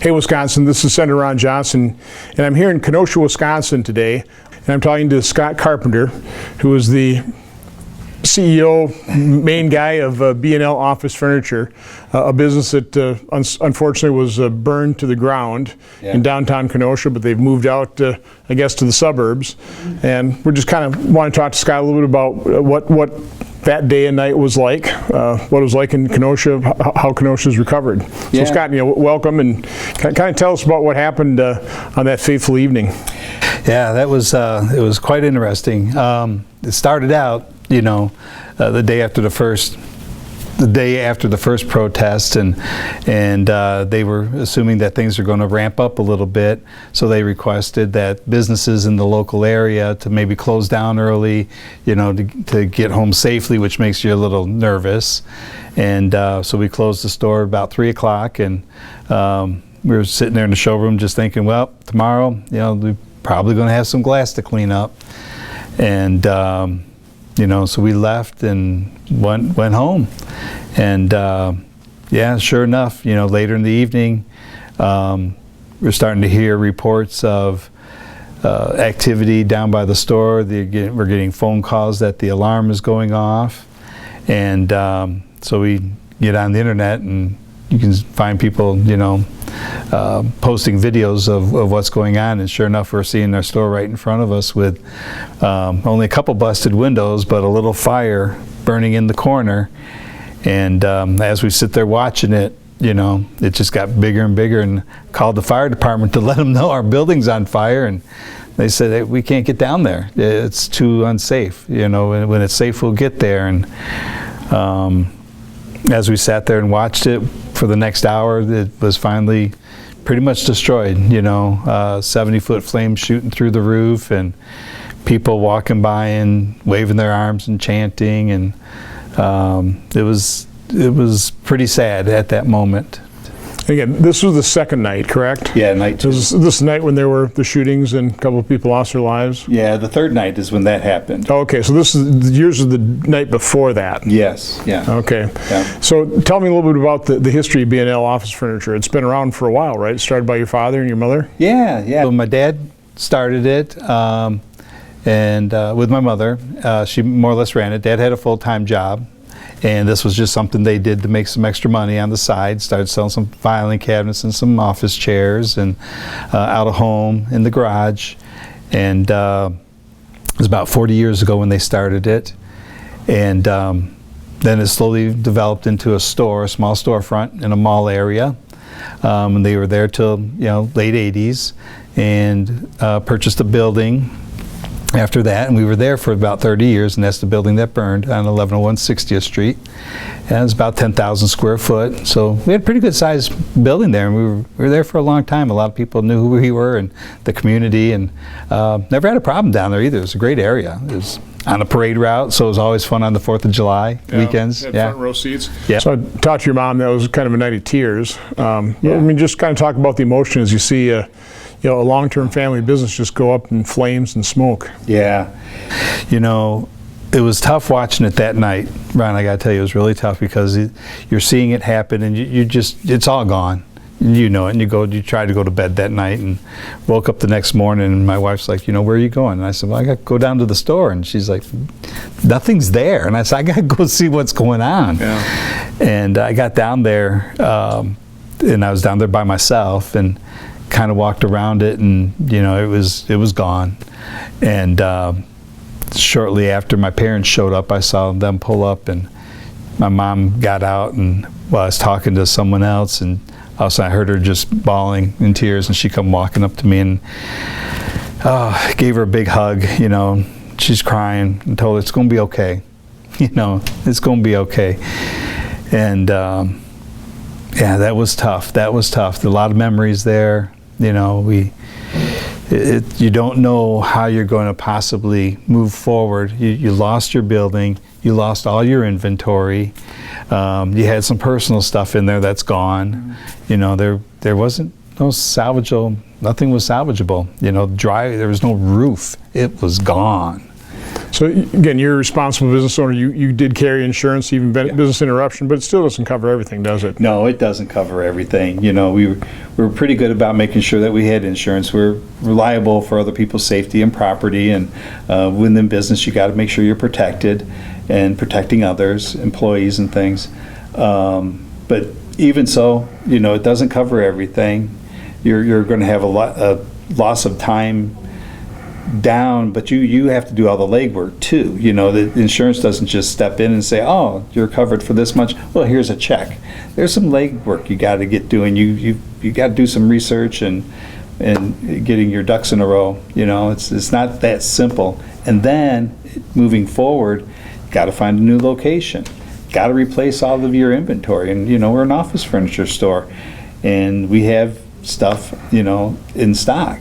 Hey Wisconsin, this is Senator Ron Johnson, and I'm here in Kenosha, Wisconsin today, and I'm talking to Scott Carpenter, who is the CEO, main guy of B&L Office Furniture, a business that unfortunately was burned to the ground in downtown Kenosha, but they've moved out, I guess, to the suburbs. And we're just kind of want to talk to Scott a little bit about what that day and night was like, what it was like in Kenosha, how Kenosha's recovered. So Scott, welcome, and kind of tell us about what happened on that fateful evening. Yeah, that was it was quite interesting. It started out, the day after the first protest, and they were assuming that things are going to ramp up a little bit, so they requested that businesses in the local area to maybe close down early, to get home safely, which makes you a little nervous. And so we closed the store about 3 o'clock, and we were sitting there in the showroom just thinking, well, tomorrow, we're probably going to have some glass to clean up. And so we left and went home, and sure enough, later in the evening, we're starting to hear reports of activity down by the store. We're getting phone calls that the alarm is going off, and so we get on the internet, and you can find people, posting videos of what's going on, and sure enough, we're seeing our store right in front of us with only a couple busted windows, but a little fire burning in the corner. And as we sit there watching it, it just got bigger and bigger, and called the fire department to let them know our building's on fire, and they said, hey, we can't get down there. It's too unsafe. When it's safe, we'll get there. And as we sat there and watched it for the next hour, it was finally pretty much destroyed. 70-foot flames shooting through the roof, and people walking by and waving their arms and chanting, and it was pretty sad at that moment. Again, this was the second night, correct? Yeah, night two. This night when there were the shootings and a couple of people lost their lives? Yeah, the third night is when that happened. Okay, so yours is the night before that? Yes, yeah. Okay. Yeah. So tell me a little bit about the history of B&L Office Furniture. It's been around for a while, right? It started by your father and your mother? Yeah. So my dad started it, and with my mother. She more or less ran it. Dad had a full-time job, and this was just something they did to make some extra money on the side. Started selling some filing cabinets and some office chairs, and out of home in the garage. And it was about 40 years ago when they started it. And then it slowly developed into a store, a small storefront in a mall area. And they were there till late 80s, and purchased a building after that, and we were there for about 30 years, and that's the building that burned on 1101 60th Street. And it was about 10,000 square foot, so we had a pretty good sized building there, and we were there for a long time. A lot of people knew who we were and the community, and never had a problem down there either. It was a great area. It was on a parade route, so it was always fun on the 4th of July weekends. Front row seats. Yeah. So I talked to your mom. That was kind of a night of tears. Just kind of talk about the emotion as you see a long-term family business just go up in flames and smoke. Yeah. It was tough watching it that night, Ron. I got to tell you, it was really tough, because you're seeing it happen, and it's all gone. You know it, and you try to go to bed that night, and woke up the next morning, and my wife's like, where are you going? And I said, well, I got to go down to the store. And she's like, nothing's there. And I said, I got to go see what's going on. Yeah. And I got down there, and I was down there by myself, and kind of walked around it, and it was gone. And shortly after my parents showed up, I saw them pull up, and my mom got out, and I was talking to someone else, and all of a sudden I heard her just bawling in tears, and she come walking up to me, and gave her a big hug. She's crying, and told her it's going to be okay. It's going to be okay. And yeah, that was tough. That was tough. A lot of memories there. You don't know how you're going to possibly move forward. You lost your building. You lost all your inventory. You had some personal stuff in there that's gone. There wasn't no salvageable. Nothing was salvageable. There was no roof. It was gone. So again, you're a responsible business owner. You did carry insurance, even business interruption, but it still doesn't cover everything, does it? No, it doesn't cover everything. You know, we were pretty good about making sure that we had insurance. We're reliable for other people's safety and property, and within business, you got to make sure you're protected and protecting others, employees and things. But even so, you know, it doesn't cover everything. You're going to have a loss of time down, but you have to do all the legwork too. You know, the insurance doesn't just step in and say, oh, you're covered for this much. Well, here's a check. There's some legwork you got to get doing. You got to do some research and getting your ducks in a row. You know, it's not that simple. And then moving forward, got to find a new location. Got to replace all of your inventory. And you know, we're an office furniture store, and we have stuff, you know, in stock.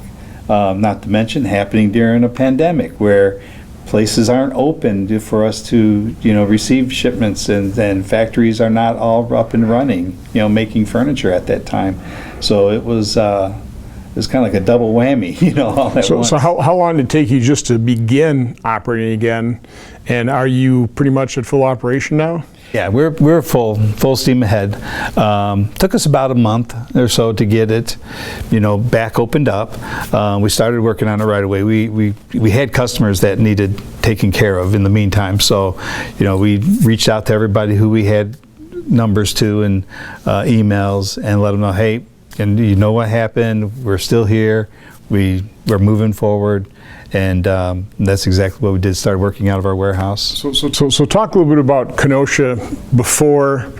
Not to mention happening during a pandemic where places aren't open for us to, you know, receive shipments, and factories are not all up and running, you know, making furniture at that time. So it was kind of like a double whammy, you know, all at once. So how long did it take you just to begin operating again? And are you pretty much at full operation now? Yeah, we're full steam ahead. Took us about a month or so to get it, you know, back opened up. We started working on it right away. We had customers that needed taken care of in the meantime. So, you know, we reached out to everybody who we had numbers to and emails, and let them know, hey, and you know what happened? We're still here. We're moving forward. And that's exactly what we did, start working out of our warehouse. So talk a little bit about Kenosha before,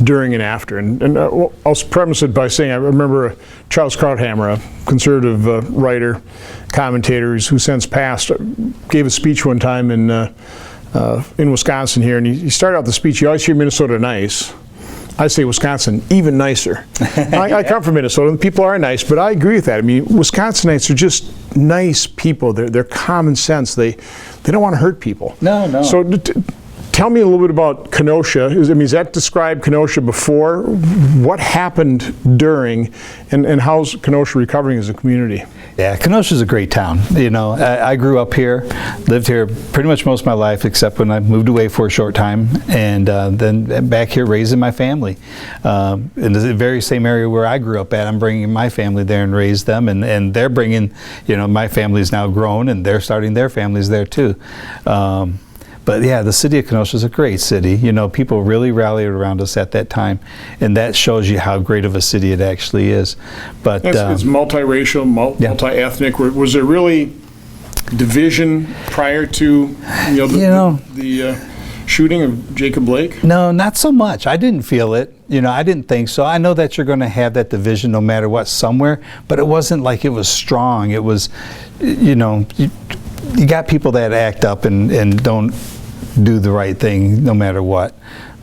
during, and after. And I'll premise it by saying I remember Charles Krauthammer, a conservative writer, commentator who since passed, gave a speech one time in Wisconsin here, and he started out the speech, you always hear Minnesota nice. I say Wisconsin even nicer. I come from Minnesota, and people are nice, but I agree with that. I mean, Wisconsinites are just nice people. They're common sense. They don't want to hurt people. No. So tell me a little bit about Kenosha. Is that describe Kenosha before? What happened during, and how's Kenosha recovering as a community? Yeah, Kenosha's a great town. You know, I grew up here, lived here pretty much most of my life, except when I moved away for a short time, and then back here raising my family. In the very same area where I grew up at, I'm bringing my family there and raised them, and they're bringing, you know, my family's now grown, and they're starting their families there too. But yeah, the city of Kenosha is a great city. You know, people really rallied around us at that time, and that shows you how great of a city it actually is. But it's multiracial, multi-ethnic. Was there really division prior to the shooting of Jacob Blake? No, not so much. I didn't feel it. You know, I didn't think so. I know that you're going to have that division no matter what somewhere, but it wasn't like it was strong. It was, you know, you got people that act up and don't do the right thing no matter what.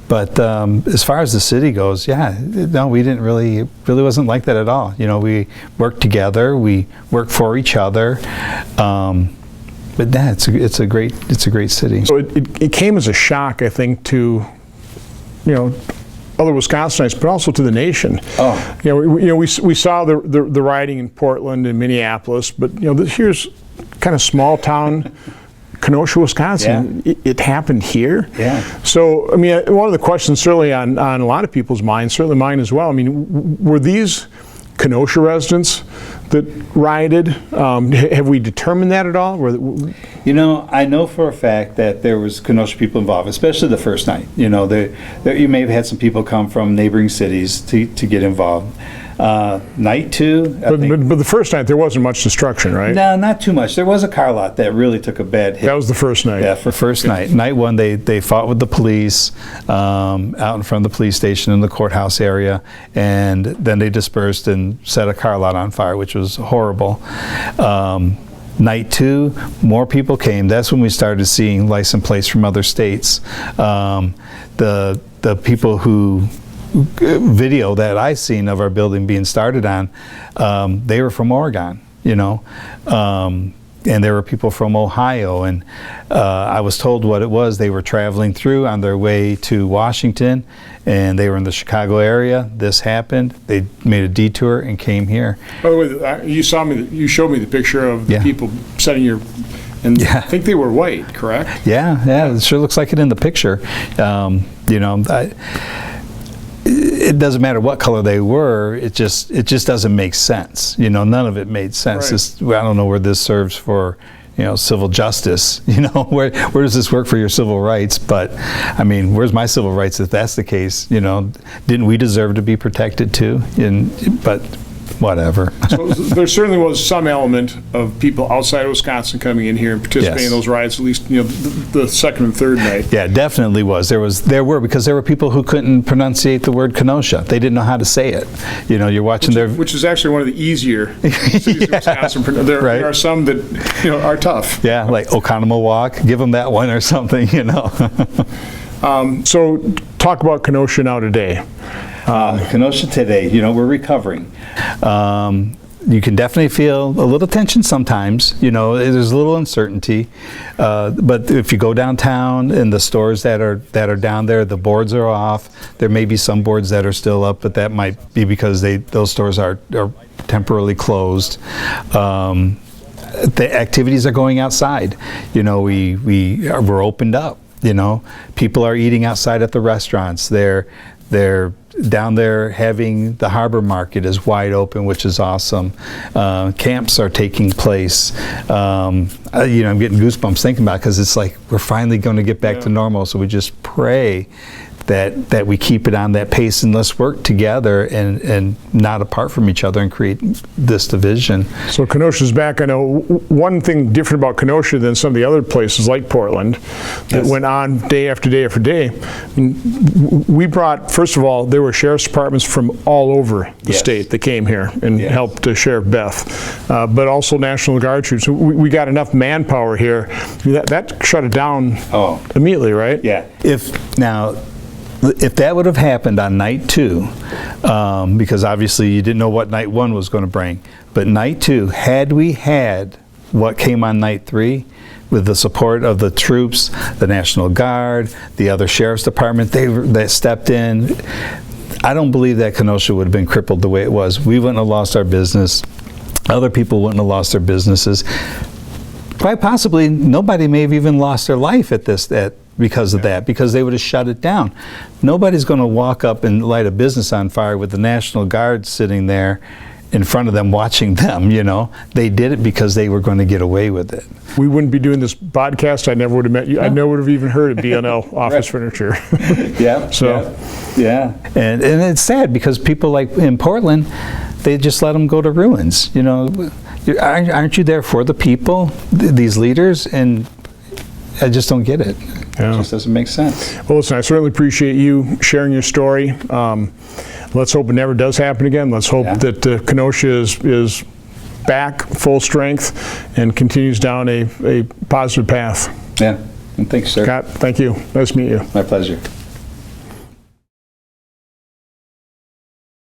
But as far as the city goes, yeah, no, we didn't really wasn't like that at all. You know, we worked together, we worked for each other. But yeah, it's a great city. So it came as a shock, I think, to, you know, other Wisconsinites, but also to the nation. Oh, we saw the rioting in Portland and Minneapolis, but you know, here's kind of small town Kenosha, Wisconsin. Yeah. It happened here. Yeah. So I mean, one of the questions certainly on a lot of people's minds, certainly mine as well. I mean, were these Kenosha residents that rioted? Have we determined that at all? You know, I know for a fact that there was Kenosha people involved, especially the first night. You know, you may have had some people come from neighboring cities to get involved. Night two, but the first night there wasn't much destruction, right? No, not too much. There was a car lot that really took a bad hit. That was the first night. Yeah, for first night. Night one, they fought with the police out in front of the police station in the courthouse area, and then they dispersed and set a car lot on fire, which was horrible. Night two, more people came. That's when we started seeing license plates from other states. The people who video that I seen of our building being started on, they were from Oregon, you know, and there were people from Ohio, and I was told what it was. They were traveling through on their way to Washington, and they were in the Chicago area. This happened. They made a detour and came here. By the way, you showed me the picture of the people setting your And Yeah. I think they were white, correct? Yeah, it sure looks like it in the picture. It doesn't matter what color they were. It just doesn't make sense. None of it made sense. Right. I don't know where this serves for, civil justice. Where does this work for your civil rights? But I mean, where's my civil rights if that's the case? Didn't we deserve to be protected too? But whatever. So there certainly was some element of people outside of Wisconsin coming in here and participating in those riots, at least the second and third night. Yeah, definitely was. There were because there were people who couldn't pronunciate the word Kenosha. They didn't know how to say it. You're watching which is actually one of the easier cities in Wisconsin. There are some that are tough. Yeah, like Oconomowoc, give them that one or something. So talk about Kenosha now today. Kenosha today, we're recovering. You can definitely feel a little tension sometimes. There's a little uncertainty. But if you go downtown and the stores that are down there, the boards are off. There may be some boards that are still up, but that might be because those stores are temporarily closed. The activities are going outside. We're opened up. People are eating outside at the restaurants. They're down there having the harbor market is wide open, which is awesome. Camps are taking place. I'm getting goosebumps thinking about it because it's like we're finally going to get back to normal. So we just pray that we keep it on that pace and let's work together and not apart from each other and create this division. So Kenosha's back. I know one thing different about Kenosha than some of the other places like Portland that went on day after day after day. We brought, first of all, there were sheriff's departments from all over the state that came here and helped Sheriff Beth, but also National Guard troops. So we got enough manpower here. That shut it down immediately, right? Yeah. If that would have happened on night 2, because obviously you didn't know what night 1 was going to bring, but night 2, had we had what came on night 3, with the support of the troops, the National Guard, the other sheriff's department, they stepped in, I don't believe that Kenosha would have been crippled the way it was. We wouldn't have lost our business. Other people wouldn't have lost their businesses. Quite possibly, nobody may have even lost their life because of that, because they would have shut it down. Nobody's going to walk up and light a business on fire with the National Guard sitting there in front of them watching them. They did it because they were going to get away with it. We wouldn't be doing this podcast. I never would have met you. No. I never would have even heard of B&L Office Furniture. And it's sad because people like in Portland, they just let them go to ruins. Aren't you there for the people, these leaders? And I just don't get it. It just doesn't make sense. Well, listen, I certainly appreciate you sharing your story. Let's hope it never does happen again. Let's hope that Kenosha is back full strength and continues down a positive path. Yeah, and thanks, sir. Scott, thank you. Nice to meet you. My pleasure.